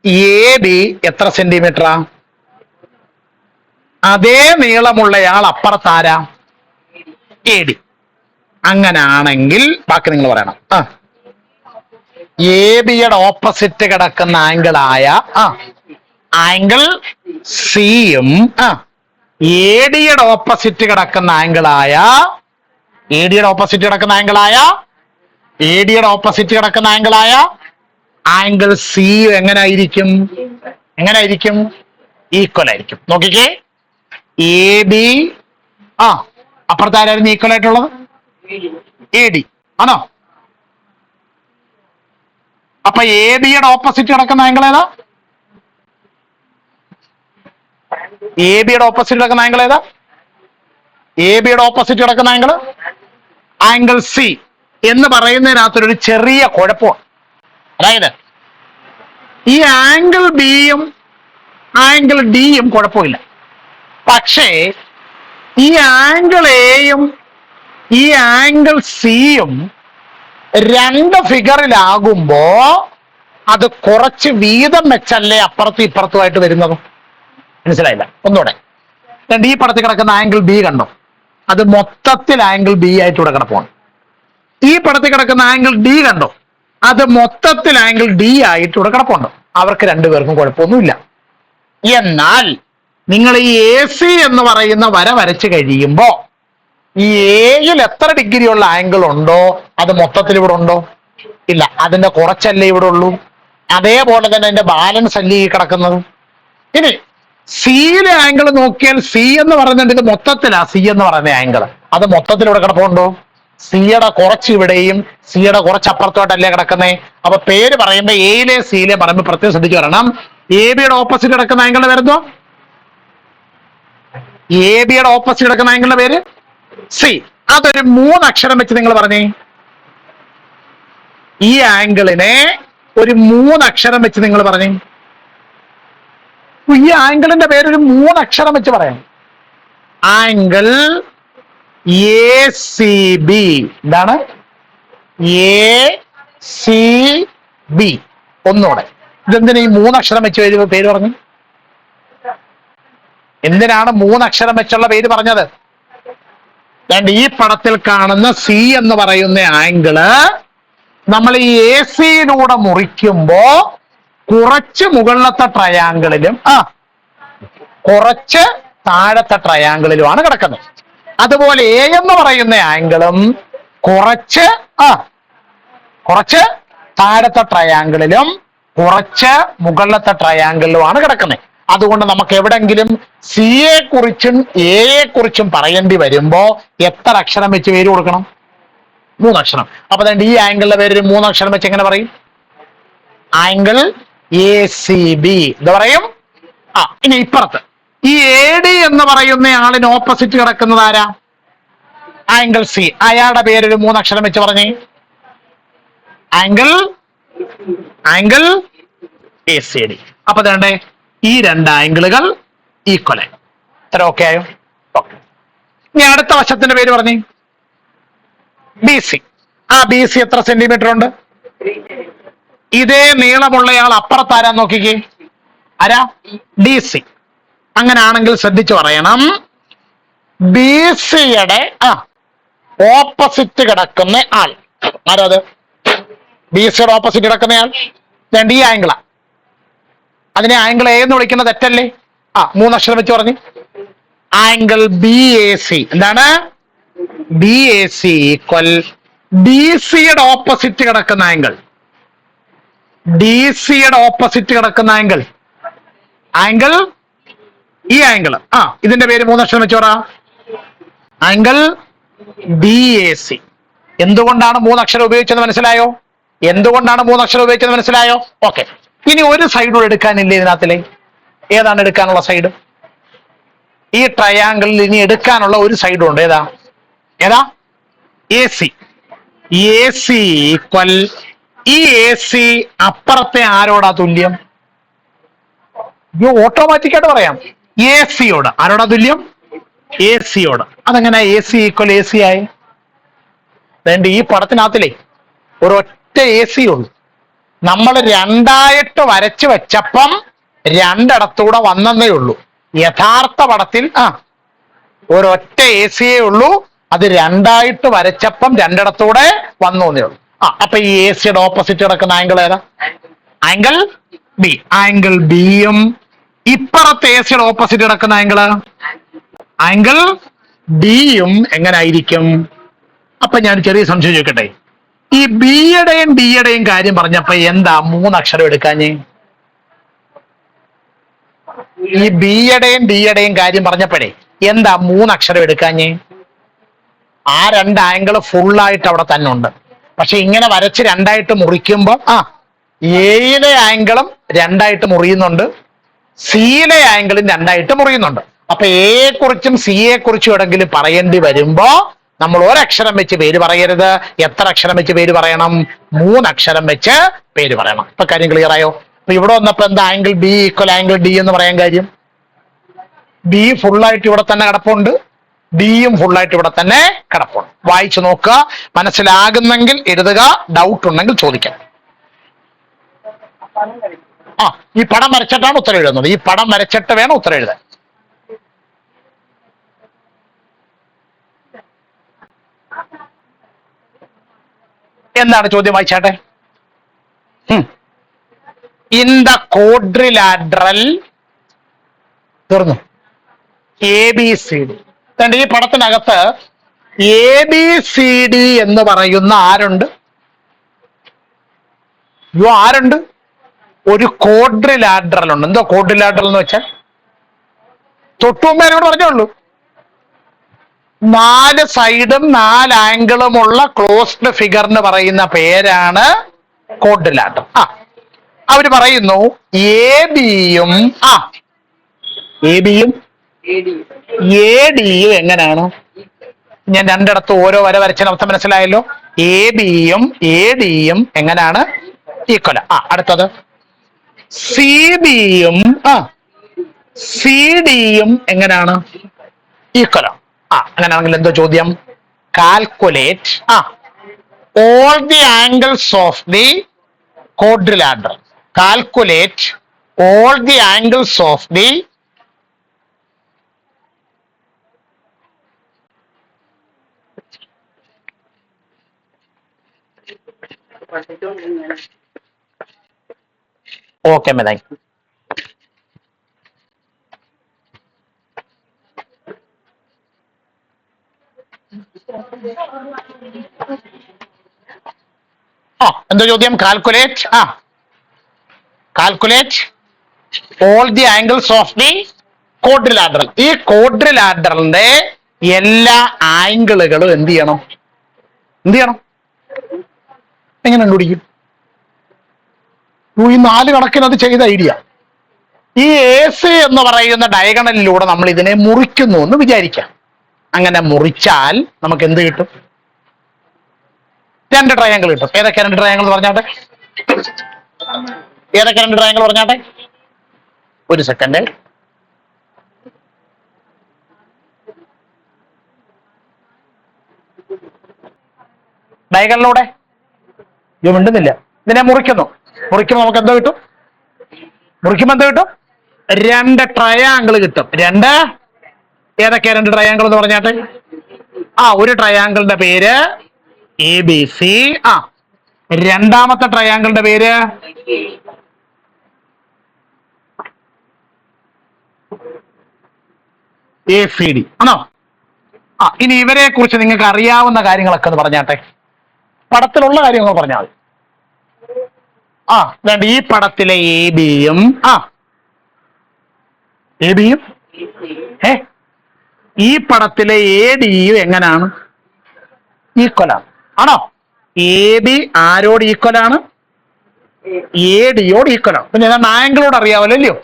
AB എത്ര സെന്റിമീറ്ററാ? അതേ നീളമുള്ളയാൾ അപ്പുറത്താരാ? AD. അങ്ങനാണെങ്കിൽ ബാക്കി നിങ്ങൾ പറയണം. ABയുടെ ഓപ്പോസിറ്റ് കിടക്കുന്ന ആംഗിളായ ആംഗിൾ സിയും ADയുടെ ഓപ്പോസിറ്റ് കിടക്കുന്ന ആംഗിളായ ADയുടെ ഓപ്പോസിറ്റ് കിടക്കുന്ന ആംഗിളായ ആംഗിൾ സി എങ്ങനായിരിക്കും? ഈക്വൽ ആയിരിക്കും. നോക്കിക്കേ. AB അപ്പുറത്താരായിരുന്നു ഈക്വൽ ആയിട്ടുള്ളത്? AD ആണോ? അപ്പൊ ABയുടെ ഓപ്പോസിറ്റ് കിടക്കുന്ന ആംഗിൾ ഏതാ? ABയുടെ ഓപ്പോസിറ്റ് കിടക്കുന്ന ആംഗിൾ ഏതാ? ABയുടെ ഓപ്പോസിറ്റ് കിടക്കുന്ന ആംഗിൾ സി എന്ന് പറയുന്നതിനകത്തൊരു ചെറിയ കുഴപ്പമാണ്. അതായത് ഈ ആംഗിൾ ബിയും ആംഗിൾ ഡിയും കുഴപ്പമില്ല. പക്ഷേ ഈ ആംഗിൾ എയും ഈ ആംഗിൾ സിയും രണ്ട് ഫിഗറിലാകുമ്പോ അത് കുറച്ച് വീതം വെച്ചല്ലേ അപ്പുറത്തും ഇപ്പുറത്തുമായിട്ട് വരുന്നത്? മനസ്സിലായില്ല? ഒന്നുകൂടെ. ഈ പടത്തിൽ കിടക്കുന്ന ആംഗിൾ ബി കണ്ടോ? അത് മൊത്തത്തിൽ ആംഗിൾ ബി ആയിട്ട് ഇവിടെ കിടപ്പാണ്. ഈ പടത്തിൽ കിടക്കുന്ന ആംഗിൾ ഡി കണ്ടോ? അത് മൊത്തത്തിൽ ആംഗിൾ ഡി ആയിട്ട് ഇവിടെ കിടപ്പുണ്ട്. അവർക്ക് രണ്ടുപേർക്കും കുഴപ്പമൊന്നുമില്ല. എന്നാൽ നിങ്ങൾ ഈ എ സി എന്ന് പറയുന്ന വര വരച്ചു കഴിയുമ്പോ ഈ എയിൽ എത്ര ഡിഗ്രി ഉള്ള ആംഗിൾ ഉണ്ടോ അത് മൊത്തത്തിൽ ഇവിടെ ഉണ്ടോ? ഇല്ല. അതിന്റെ കുറച്ചല്ലേ ഇവിടെ ഉള്ളൂ. അതേപോലെ തന്നെ അതിന്റെ ബാലൻസ് അല്ലേ ഈ കിടക്കുന്നത്. ഇനി സിയിലെ ആംഗിൾ നോക്കിയാൽ സി എന്ന് പറയുന്നത് ഇത് മൊത്തത്തിലാ. സി എന്ന് പറയുന്ന ആംഗിൾ അത് മൊത്തത്തിൽ ഇവിടെ കിടപ്പുണ്ടോ? സിയുടെ കുറച്ച് ഇവിടെയും സിയുടെ കുറച്ച് അപ്പുറത്തോട്ടല്ലേ കിടക്കുന്നേ. അപ്പൊ പേര് പറയുമ്പോ എയിലെ സിയിലെ പറയുമ്പോ പ്രത്യേകം ശ്രദ്ധിച്ചു വരണം. എ ബിയുടെ ഓപ്പോസിറ്റ് കിടക്കുന്ന ആംഗിൾ വരുന്നോ? എ ബിയുടെ ഓപ്പോസിറ്റ് കിടക്കുന്ന ആംഗിളിന്റെ പേര് സി. അതൊരു 3 അക്ഷരം വെച്ച് നിങ്ങൾ പറഞ്ഞേ. ഈ ആംഗിളിനെ ഒരു 3 അക്ഷരം വെച്ച് നിങ്ങൾ പറഞ്ഞേ. ഈ ആംഗിളിന്റെ പേരൊരു 3 അക്ഷരം വെച്ച് പറയാം. Angle A C B. എന്താണ്? A C B. ഒന്നുകൂടെ. ഇതെന്തിനാ ഈ 3 അക്ഷരം വെച്ച് പേര് പറഞ്ഞു? എന്തിനാണ് 3 അക്ഷരം വെച്ചുള്ള പേര് പറഞ്ഞത്? ഈ പടത്തിൽ കാണുന്ന സി എന്ന് പറയുന്ന ആംഗിള് നമ്മൾ ഈ എ സിയിലൂടെ മുറിക്കുമ്പോ കുറച്ച് മുകളിലത്തെ ട്രയാങ്കിളിലും കുറച്ച് താഴത്തെ ട്രയാങ്കിളിലുമാണ് കിടക്കുന്നത്. അതുപോലെ എ എന്ന് പറയുന്ന ആംഗിളും കുറച്ച് താഴത്തെ ട്രയാങ്കിളിലും കുറച്ച് മുകളിലത്തെ ട്രയാങ്കിളിലുമാണ് കിടക്കുന്നത്. അതുകൊണ്ട് നമുക്ക് എവിടെങ്കിലും സിയെ കുറിച്ചും എയെ കുറിച്ചും പറയേണ്ടി വരുമ്പോ എത്ര അക്ഷരം വെച്ച് പേര് കൊടുക്കണം? 3 അക്ഷരം. അപ്പൊ ഈ ആംഗിളിന്റെ പേര് 3 അക്ഷരം വെച്ച് എങ്ങനെ പറയും? ആംഗിൾ എ സി ബി എന്താ പറയും? ഇനി ഇപ്പുറത്ത് ഈ എ ഡി എന്ന് പറയുന്ന ആളിന് ഓപ്പോസിറ്റ് കിടക്കുന്നത് ആരാ? Angle C. അയാളുടെ പേരൊരു 3 അക്ഷരം വെച്ച് പറഞ്ഞേ. Angle A C D. അപ്പൊ വേണ്ടേ ഈ 2 ആംഗിളുകൾ ഈക്വലായി. ഇത്ര ഓക്കെ ആയോ? ഇനി അടുത്ത വശത്തിന്റെ പേര് പറഞ്ഞേ. B C. ബി സി എത്ര സെന്റിമീറ്റർ ഉണ്ട്? ഇതേ നീളമുള്ളയാൾ അപ്പുറത്താരാ നോക്കിക്കേ. ആരാ? D C. അങ്ങനാണെങ്കിൽ ശ്രദ്ധിച്ചു പറയണം. ബി സിയുടെ ഓപ്പോസിറ്റ് കിടക്കുന്ന ആൾ ആരത്? ബി സിയുടെ ഓപ്പോസിറ്റ് കിടക്കുന്നയാൾ ഈ ആംഗിളാ. അതിനെ ആംഗിൾ എ എന്ന് വിളിക്കുന്ന തെറ്റല്ലേ? 3 അക്ഷരം വെച്ച് പറഞ്ഞു. Angle B A C. എന്താണ്? B A C equal D സിയുടെ ഓപ്പോസിറ്റ് കിടക്കുന്ന ആംഗിൾ. ഡി സിയുടെ ഓപ്പോസിറ്റ് കിടക്കുന്ന ആംഗിൾ ഈ ആംഗിൾ ഇതിന്റെ പേര് 3 അക്ഷരം വെച്ചോറാ. Angle B A C. എന്തുകൊണ്ടാണ് 3 അക്ഷരം ഉപയോഗിച്ചത് മനസ്സിലായോ? ഓക്കെ. ഇനി ഒരു സൈഡ് എടുക്കാനില്ലേ ഇതിനകത്തിലെ? ഏതാണ് എടുക്കാനുള്ള സൈഡ്? ഈ ട്രയാങ്കിളിൽ ഇനി എടുക്കാനുള്ള ഒരു സൈഡും ഉണ്ട്. ഏതാ? A C. A C equal ഈ എ സി അപ്പുറത്തെ ആരോടാ തുല്യം? ഓട്ടോമാറ്റിക്കായിട്ട് പറയാം. എ സിയോട്. ആരോടാ തുല്യം? എ സിയോട്. അതെങ്ങനെ A C equal A C ആയി? ഈ പടത്തിനകത്തിലേ ഒരൊറ്റ എ സി ഉള്ളൂ. നമ്മൾ 2ആയിട്ട് വരച്ചു വെച്ചപ്പം 2 വന്നതേ ഉള്ളൂ. യഥാർത്ഥ പടത്തിൽ ഒരൊറ്റ എ സിയേ ഉള്ളൂ. അത് 2ആയിട്ട് വരച്ചപ്പം 2 വന്നേ ഉള്ളൂ. അപ്പൊ ഈ എ സിയുടെ ഓപ്പോസിറ്റ് കിടക്കുന്ന ആംഗിൾ ഏതാ? Angle B. ആംഗിൾ ബിയും ഇപ്പുറത്തെ എ സിയുടെ ഓപ്പോസിറ്റ് കിടക്കുന്ന ആംഗിൾ ഡിയും എങ്ങനെ ആയിരിക്കും? അപ്പൊ ഞാൻ ചെറിയ സംശയം ചോദിക്കട്ടെ. ഈ ബിയുടെയും ഡിയുടെയും കാര്യം പറഞ്ഞപ്പോ എന്താ 3 അക്ഷരം എടുക്കാഞ്ഞേ? ഈ ബിയുടെയും ഡിയുടെയും കാര്യം പറഞ്ഞപ്പോഴേ എന്താ 3 അക്ഷരം എടുക്കാഞ്ഞേ? 2 ആംഗിൾ ഫുള്ളായിട്ട് അവിടെ തന്നെ ഉണ്ട്. പക്ഷെ ഇങ്ങനെ വരച്ച് 2ആയിട്ട് മുറിക്കുമ്പോ എയിലെ ആംഗിളും 2ആയിട്ട് മുറിയുന്നുണ്ട്, സിയിലെ ആംഗിളും 2ആയിട്ട് മുറിയുന്നുണ്ട്. അപ്പൊ എയെ കുറിച്ചും സിയെ കുറിച്ചും എവിടെങ്കിലും പറയേണ്ടി വരുമ്പോ നമ്മൾ 1 അക്ഷരം വെച്ച് പേര് പറയരുത്. എത്ര അക്ഷരം വെച്ച് പേര് പറയണം? 3 അക്ഷരം വെച്ച് പേര് പറയണം. ഇപ്പൊ കാര്യം ക്ലിയർ ആയോ? അപ്പൊ ഇവിടെ വന്നപ്പോ എന്താ angle B equal angle D എന്ന് പറയാൻ കാര്യം? ബി ഫുള്ളായിട്ട് ഇവിടെ തന്നെ കിടപ്പുണ്ട്, ഡിയും ഫുള്ളായിട്ട് ഇവിടെ തന്നെ കിടപ്പുണ്ട്. വായിച്ചു നോക്കുക, മനസ്സിലാകുന്നെങ്കിൽ എഴുതുക, ഡൗട്ട് ഉണ്ടെങ്കിൽ ചോദിക്കാം. ഈ പടം വരച്ചിട്ടാണ് ഉത്തരം എഴുതുന്നത്. ഈ പടം വരച്ചിട്ട് വേണം ഉത്തരം എഴുതാൻ. എന്താണ് ചോദ്യം? വായിച്ചാട്ടെ. ഇൻ ദ ക്വാഡ്രിലാറ്ററൽ തീർന്നു. ABCD. ഈ പടത്തിനകത്ത് ABCD എന്ന് പറയുന്ന ആരുണ്ട്? ആരുണ്ട്? ഒരു ക്വാഡ്രിലാറ്ററൽ ഉണ്ട്. എന്തോ ക്വാഡ്രിലാറ്ററൽ എന്ന് വെച്ചാൽ? തൊട്ടുമുമ്പേനോട് പറഞ്ഞോളൂ. 4 സൈഡും 4 ആംഗിളുമുള്ള ക്ലോസ്ഡ് ഫിഗറിന് പറയുന്ന പേരാണ് ക്വാഡ്രിലാറ്ററൽ. അവര് പറയുന്നു ABയും ABയും ADയും എങ്ങനെയാണ്? ഞാൻ രണ്ടിടത്ത് ഓരോ വര വരച്ചതിന് അർത്ഥം മനസ്സിലായല്ലോ. ABയും ADയും എങ്ങനെയാണ്? ഈക്വൽ. അടുത്തത് CBയും CDയും എങ്ങനെയാണ്? ഈക്വൽ. അങ്ങനെയാണെങ്കിൽ എന്തോ ചോദ്യം? Calculate all the angles of the quadrilateral. Calculate all the angles of the okay madam. എന്താ ചോദ്യം? Calculate calculate all the angles of the quadrilateral. ഈ ക്വാഡ്രിലാറ്ററലിന്റെ എല്ലാ ആംഗിളുകളും എന്ത് ചെയ്യണം? എങ്ങനെ കണ്ടുപിടിക്കും? ഈ 4 കണക്കിന് അത് ചെയ്ത ഐഡിയ. ഈ AC എന്ന് പറയുന്ന ഡയഗണലിലൂടെ നമ്മൾ ഇതിനെ മുറിക്കുന്നു എന്ന് വിചാരിക്കാം. അങ്ങനെ മുറിച്ചാൽ നമുക്ക് എന്ത് കിട്ടും? 2 ട്രയാങ്കിൾ കിട്ടും. ഏതൊക്കെ 2 ട്രയാങ്കിൾ പറഞ്ഞാട്ടെ? ഏതൊക്കെ 2 ട്രയാങ്കിൾ പറഞ്ഞാട്ടെ? ഒരു സെക്കൻഡ്. ഡയഗണലിലൂടെ ഇത് മിണ്ടുന്നില്ല. ഇതിനെ മുറിക്കുമ്പോൾ നമുക്ക് എന്തോ കിട്ടും? മുറിക്കുമ്പോൾ എന്തോ കിട്ടും? 2 ട്രയാങ്കിൾ കിട്ടും. 2 ഏതൊക്കെയാ 2 ട്രയാങ്കിൾ എന്ന് പറഞ്ഞാട്ടെ? ഒരു ട്രയാങ്കിളിന്റെ പേര് ABC. രണ്ടാമത്തെ ട്രയാങ്കിളിന്റെ പേര് ACD ആണോ? ഇനി ഇവരെ കുറിച്ച് നിങ്ങൾക്ക് അറിയാവുന്ന കാര്യങ്ങളൊക്കെ ഒന്ന് പറഞ്ഞാട്ടെ. പടത്തിലുള്ള കാര്യങ്ങൾ പറഞ്ഞാൽ മതി. ഈ പടത്തിലെ ABയും ഈ പടത്തിലെ ADയും എങ്ങനെയാണ്? ഈക്വലാണ്. ആണോ? AB ആരോട് ഈക്വലാണ്? ADയോട് ഈക്വലാണ്. പിന്നെ ഏതാണ്ട് ആംഗിളോട് അറിയാമല്ലോ അല്ലയോ?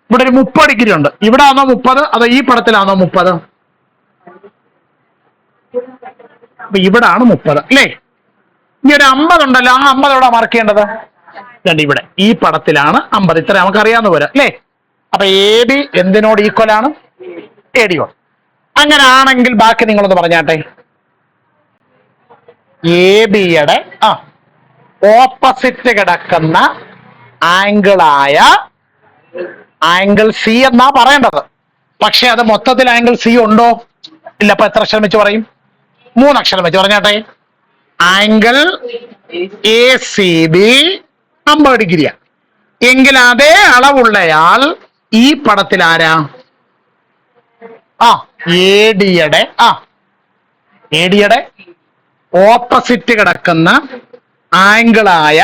ഇവിടെ ഒരു 30 ഡിഗ്രി ഉണ്ട്. ഇവിടെ ആണോ 30? അതോ ഈ പടത്തിലാണോ 30? അപ്പൊ ഇവിടാണ് 30 അല്ലേ? ഇനി ഒരു 50 ഉണ്ടല്ലോ. 50 എവിടെ മാർക്ക് ചെയ്യേണ്ടത്? ഇവിടെ ഈ പടത്തിലാണ് 50. ഇത്ര നമുക്ക് അറിയാവുന്ന പോലെ അല്ലേ? അപ്പൊ AB എന്തിനോട് ഈക്വലാണ്? ADയോട്. അങ്ങനെ ആണെങ്കിൽ ബാക്കി നിങ്ങളൊന്ന് പറഞ്ഞാട്ടെ. ABയുടെ ഓപ്പോസിറ്റ് കിടക്കുന്ന ആംഗിളായ ആംഗിൾ C എന്നാ പറയേണ്ടത്. പക്ഷെ അത് മൊത്തത്തിൽ ആംഗിൾ C ഉണ്ടോ? ഇല്ല. അപ്പൊ എത്ര അക്ഷരം വെച്ച് പറയും? 3 അക്ഷരം വെച്ച് പറഞ്ഞാട്ടെ. Angle ACB 50 ഡിഗ്രിയാ. എങ്കിൽ അതേ അളവുള്ളയാൾ ഈ പടത്തിൽ ആരാ? ADയുടെ ഓപ്പോസിറ്റ് കിടക്കുന്ന ആംഗിളായ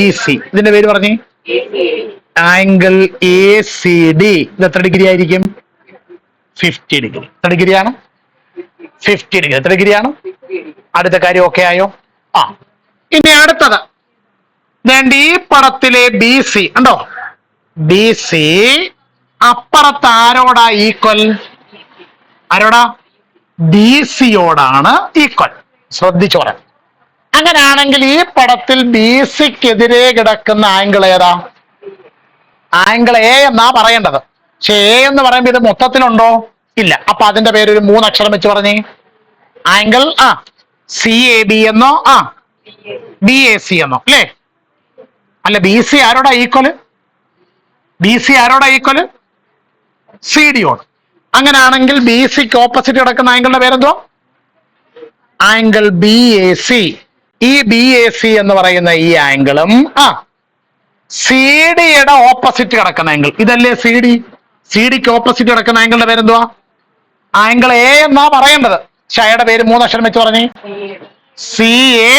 EC. ഇതിന്റെ പേര് പറഞ്ഞേ. ആംഗിൾ ACD ഇത് എത്ര ഡിഗ്രി ആയിരിക്കും? 50 ഡിഗ്രി. എത്ര ഡിഗ്രിയാണ്? 50 ഡിഗ്രി. എത്ര ഡിഗ്രിയാണ്? അടുത്ത കാര്യം ഓക്കെ ആയോ? ഇനി അടുത്തത് ഈ പടത്തിലെ BC ഉണ്ടോ? BC അപ്പുറത്ത് ആരോടാ ഈക്വൽ? ആരോടാ? BCയോടാണ് ഈക്വൽ. ശ്രദ്ധിച്ചോളാം. അങ്ങനെയാണെങ്കിൽ ഈ പടത്തിൽ BCക്കെതിരെ കിടക്കുന്ന ആംഗിൾ ഏതാ? ആംഗിൾ A എന്നാ പറയേണ്ടത്. പക്ഷെ A എന്ന് പറയുമ്പോൾ ഇത് മൊത്തത്തിലുണ്ടോ? ഇല്ല. അപ്പൊ അതിന്റെ പേര് ഒരു മൂന്നക്ഷരം വെച്ച് പറഞ്ഞേ. ആംഗിൾ സി എ ബി എന്നോ ബി എ സി എന്നോ അല്ലേ? അല്ല, ബി സി ആരോടാ ഈക്വല്? ബി സി ആരോടാ ഈക്വല്? സി ഡിയോട്. അങ്ങനെയാണെങ്കിൽ ബി സിക്ക് ഓപ്പോസിറ്റ് കിടക്കുന്ന ആംഗിളിന്റെ പേരെന്തോ? Angle B A C. ഈ ബി എ സി എന്ന് പറയുന്ന ഈ ആംഗിളും സി ഡിയുടെ ഓപ്പോസിറ്റ് കിടക്കുന്ന ആംഗിൾ ഇതല്ലേ സി ഡി. സി ഡിക്ക് ഓപ്പോസിറ്റ് കിടക്കുന്ന ആംഗിളിന്റെ പേരെന്തുവാ? ആംഗിൾ എ എന്നാ പറയേണ്ടത്. ഷയുടെ പേര് മൂന്നക്ഷരം വെച്ച് പറഞ്ഞേ. C A.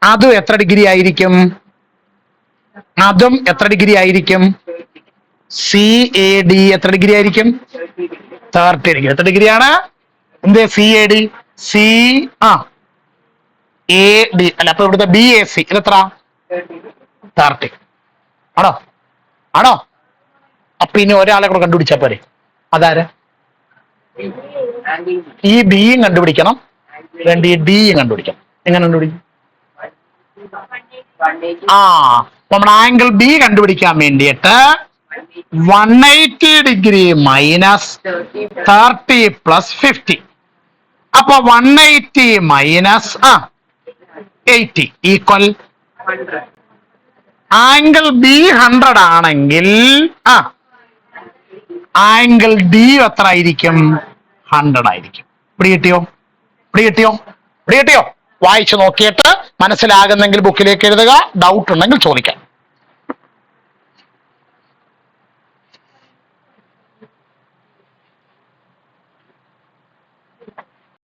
അതും എത്ര ഡിഗ്രി ആയിരിക്കും? അതും എത്ര ഡിഗ്രി ആയിരിക്കും? സി എ ഡി എത്ര ഡിഗ്രി ആയിരിക്കും? 30 ഡിഗ്രി. എത്ര ഡിഗ്രിയാണ്? എന്ത് C A D? C A D അല്ല, അപ്പൊ ഇവിടുത്തെ ബി എ സി ഇതെത്ര? 30. ആണോ? ആണോ? അപ്പൊ ഇനി ഒരാളെ കൂടെ കണ്ടുപിടിച്ചാ പോരെ. അതാര്? ഈ ബിയും കണ്ടുപിടിക്കണം, രണ്ട് ഈ ഡിയും കണ്ടുപിടിക്കണം. എങ്ങനെ കണ്ടുപിടിക്കും? നമ്മൾ ആംഗിൾ ബി കണ്ടുപിടിക്കാൻ വേണ്ടിയിട്ട് 180 ഡിഗ്രി മൈനസ് 30 പ്ലസ് 50. അപ്പൊ 180 മൈനസ് 80 ഈക്വൽ ആംഗിൾ ബി 100 ആണെങ്കിൽ ആംഗിൾ ഡി എത്ര ആയിരിക്കും? 100 ആയിരിക്കും. ഇവിടെ കിട്ടിയോ? ഇവിടെ കിട്ടിയോ? ഇവിടെ കിട്ടിയോ? വായിച്ചു നോക്കിയിട്ട് മനസ്സിലാകുന്നെങ്കിൽ ബുക്കിലേക്ക് എഴുതുക. ഡൗട്ട് ഉണ്ടെങ്കിൽ ചോദിക്കാം.